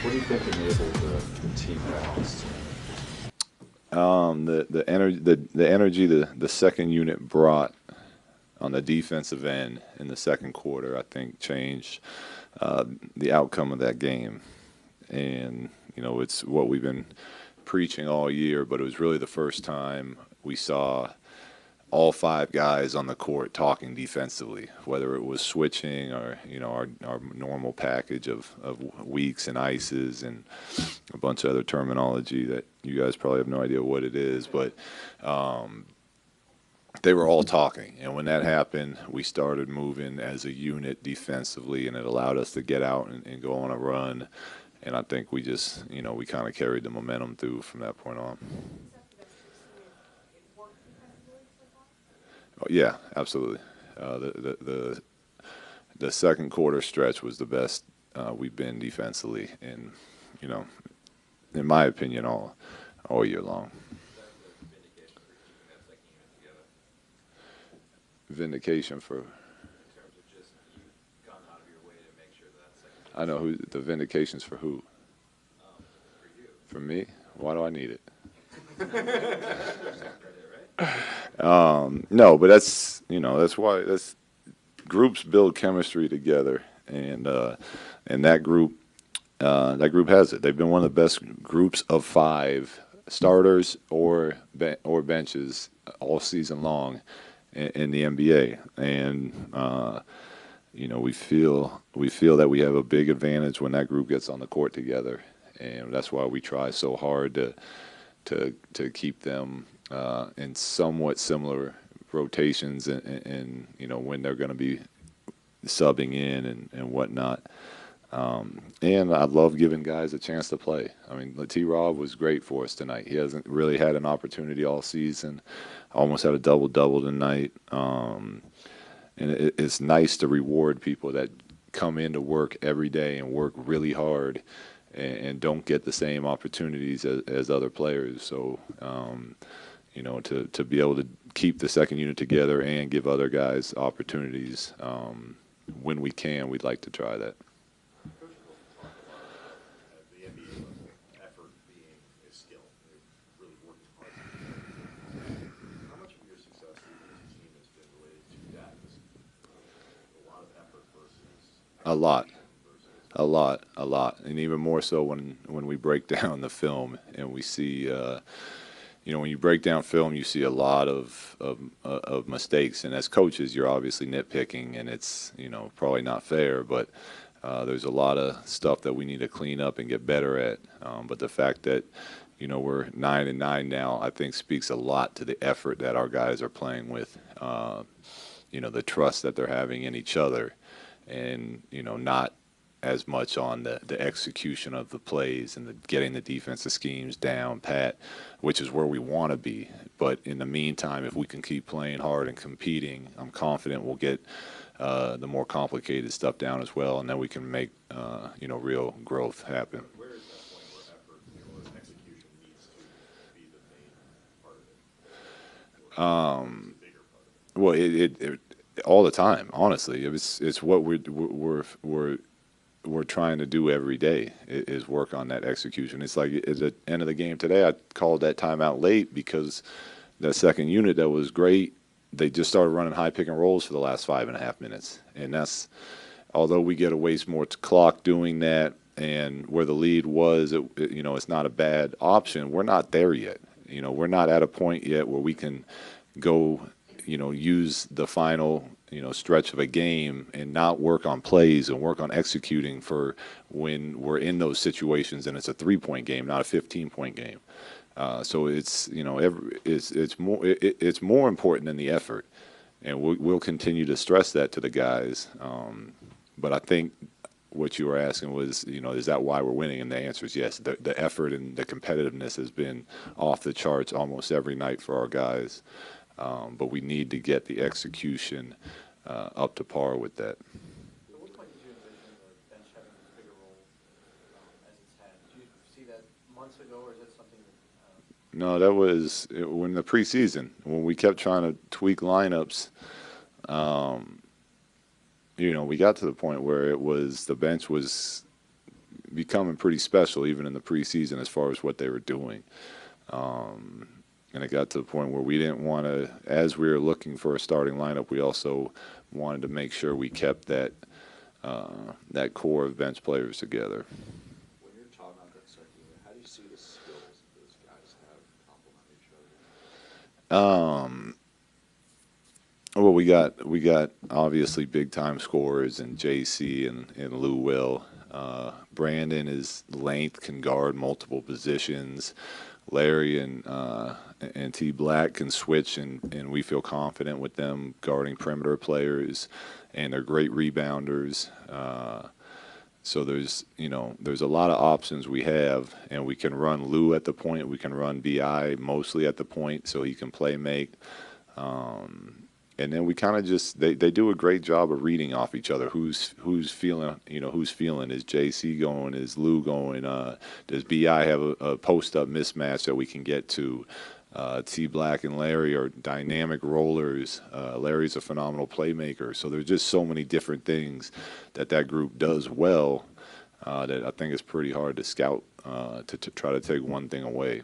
What do you think enabled the team balance? The energy the second unit brought on the defensive end in the second quarter, I think, changed the outcome of that game. And it's what we've been preaching all year, but it was really the first time we saw all five guys on the court talking defensively, whether it was switching or our normal package of weeks and ices and a bunch of other terminology that you guys probably have no idea what it is, but they were all talking. And when that happened, we started moving as a unit defensively, and it allowed us to get out and go on a run. And I think we just, we kind of carried the momentum through from that point on. Oh, yeah, absolutely. The second quarter stretch was the best we've been defensively, and in my opinion, all year long. Vindication for. I know who the vindications for who. For me? Why do I need it? No, but that's why groups build chemistry together, and that group has it. They've been one of the best groups of five starters or benches all season long in the NBA, and we feel that we have a big advantage when that group gets on the court together, and that's why we try so hard to keep them in somewhat similar rotations and when they're going to be subbing in and whatnot. And I love giving guys a chance to play. I mean, T-Rob was great for us tonight. He hasn't really had an opportunity all season. Almost had a double-double tonight. And it's nice to reward people that come into work every day and work really hard and don't get the same opportunities as other players. So, to be able to keep the second unit together and give other guys opportunities when we can, we'd like to try that. A lot, and even more so when we break down the film and we see, when you break down film, you see a lot of mistakes, and as coaches, you're obviously nitpicking, and it's probably not fair, but there's a lot of stuff that we need to clean up and get better at. But the fact that we're 9-9 now, I think speaks a lot to the effort that our guys are playing with. The trust that they're having in each other. And not as much on the execution of the plays and getting the defensive schemes down pat, which is where we want to be. But in the meantime, if we can keep playing hard and competing, I'm confident we'll get the more complicated stuff down as well, and then we can make real growth happen. Where is that point where effort or execution needs to be the main part of it? Well, it all the time, honestly. It's what we're trying to do every day is work on that execution. It's like at the end of the game today, I called that timeout late because that second unit that was great, they just started running high pick and rolls for the last 5.5 minutes. And that's, although we get to waste more clock doing that, and where the lead was, it's not a bad option. We're not there yet. We're not at a point yet where we can go use the final, stretch of a game and not work on plays and work on executing for when we're in those situations and it's a 3-point game, not a 15-point game. So it's, it's more important than the effort, and we'll continue to stress that to the guys. But I think what you were asking was, is that why we're winning? And the answer is yes. The effort and the competitiveness has been off the charts almost every night for our guys. But we need to get the execution up to par with that. At what point did you envision the bench having a bigger role as it's had? Did you see that months ago, or is that something that... No, that was when the preseason, when we kept trying to tweak lineups. We got to the point where it was the bench was becoming pretty special even in the preseason as far as what they were doing. And it got to the point where we didn't want to, as we were looking for a starting lineup, we also wanted to make sure we kept that core of bench players together. When you're talking about that second unit, how do you see the skills that those guys have complement each other? Well, we got obviously big time scorers in JC and Lou Will. Brandon is length, can guard multiple positions. Larry and T Black can switch, and we feel confident with them guarding perimeter players, and they're great rebounders. So there's a lot of options we have, and we can run Lou at the point. We can run BI mostly at the point, so he can play make. And then we kind of just they do a great job of reading off each other. Who's feeling, who's feeling? Is JC going? Is Lou going? Does BI have a post up mismatch that we can get to? T Black and Larry are dynamic rollers. Larry's a phenomenal playmaker. So there's just so many different things that group does well that I think it's pretty hard to scout to try to take one thing away.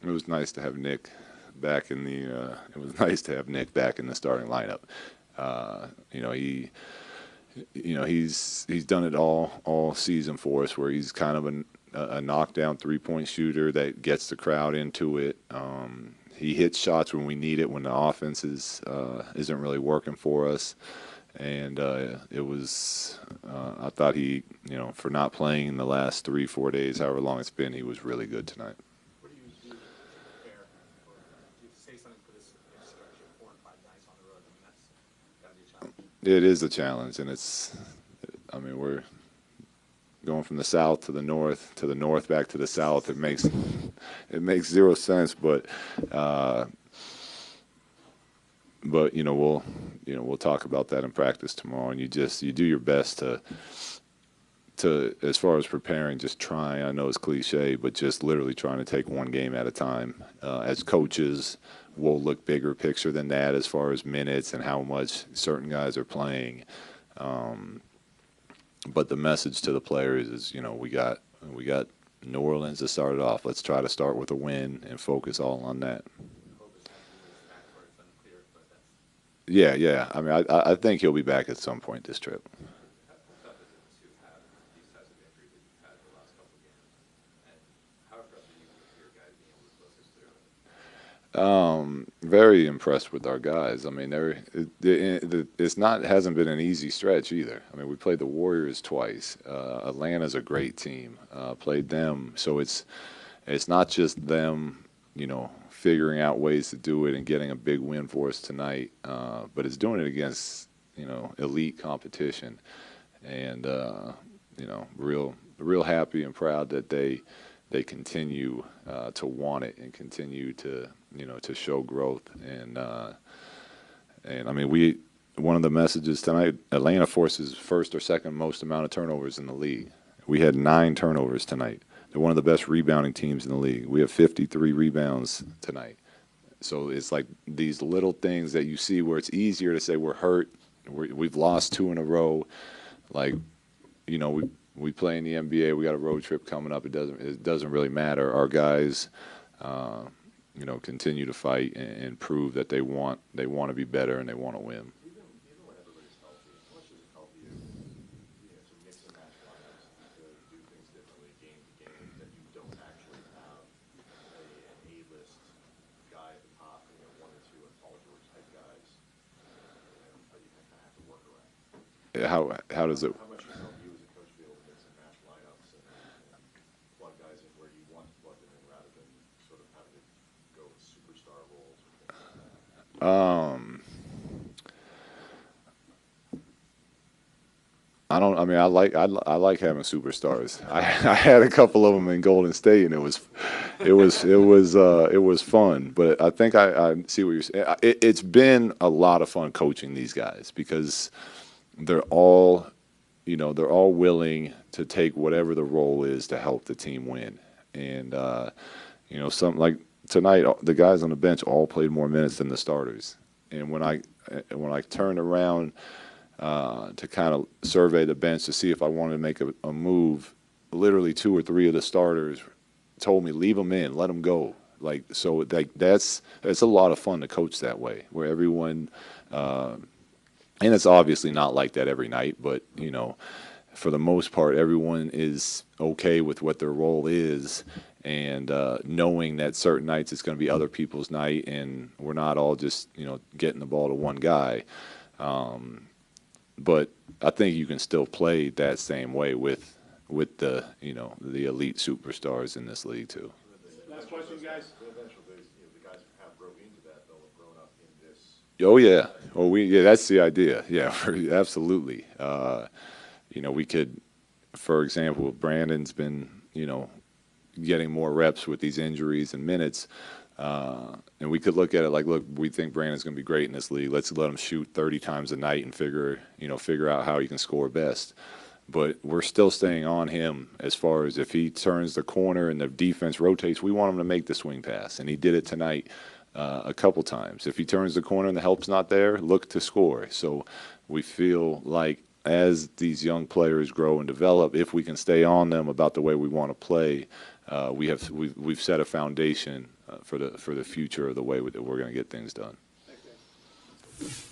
It was nice to have Nick back in the. It was nice to have Nick back in the starting lineup. He's done it all season for us, where he's kind of a knockdown 3-point shooter that gets the crowd into it. He hits shots when we need it, when the offense isn't really working for us. And it was, I thought he, for not playing in the last 3-4 days, however long it's been, he was really good tonight. What do you do to prepare for, do you say something for this next stretch of 4 and 5 nights on the road? I mean, that's got to be a challenge. It is a challenge, and we're going from the south to the north back to the south. It makes zero sense, but we'll talk about that in practice tomorrow, and you do your best to as far as preparing, just try. I know it's cliche, but just literally trying to take one game at a time. As coaches, we'll look bigger picture than that as far as minutes and how much certain guys are playing. But the message to the players is, we got New Orleans to start it off. Let's try to start with a win and focus all on that. Yeah. I mean, I think he'll be back at some point this trip. Very impressed with our guys. I mean, hasn't been an easy stretch either. I mean, we played the Warriors twice. Atlanta's a great team. Played them, so it's not just them, figuring out ways to do it and getting a big win for us tonight, but it's doing it against elite competition, and real happy and proud that they continue to want it and continue to show growth. And I mean, one of the messages tonight, Atlanta forces first or second most amount of turnovers in the league. We had 9 turnovers tonight. They're one of the best rebounding teams in the league. We have 53 rebounds tonight. So it's like these little things that you see where it's easier to say we're hurt, we've lost 2 in a row. Like, we play in the NBA. We got a road trip coming up. It doesn't really matter. Our guys, continue to fight and prove that they want to be better and they want to win. Even when everybody's healthy, how much is it healthy to mix and match lineups, to do things differently game to game, that you don't actually have an A-list guy at the top, 1 or 2 Paul George type guys, but you kind of have to work around. How does it? How much does it help you as a coach to be able to mix and match lineups and plug guys in where you want to plug them in rather than sort of having to go with superstar roles or things like that? I like having superstars. I had a couple of them in Golden State, and it was fun. But I think I see what you're saying. It's been a lot of fun coaching these guys because they're all willing to take whatever the role is to help the team win. And something like tonight, the guys on the bench all played more minutes than the starters. And when I turned around to kind of survey the bench to see if I wanted to make a move. Literally 2 or 3 of the starters told me, leave them in, let them go. Like, so like it's a lot of fun to coach that way, where everyone, and it's obviously not like that every night, but you know, for the most part, everyone is okay with what their role is, and knowing that certain nights it's going to be other people's night, and we're not all just, you know, getting the ball to one guy. But I think you can still play that same way with the, you know, the elite superstars in this league too. Last question, guys. The eventual days, you know, the guys who have grown into that, they'll have grown up in this. Oh yeah. Oh, yeah. That's the idea. Yeah, absolutely. You know, we could, for example, Brandon's been, you know, getting more reps with these injuries and minutes, and we could look at it like, look, we think Brandon's going to be great in this league. Let's let him shoot 30 times a night and figure out how he can score best. But we're still staying on him as far as if he turns the corner and the defense rotates, we want him to make the swing pass. And he did it tonight a couple times. If he turns the corner and the help's not there, look to score. So we feel like as these young players grow and develop, if we can stay on them about the way we want to play, we've set a foundation for the future of the way that we're going to get things done. Thanks, guys.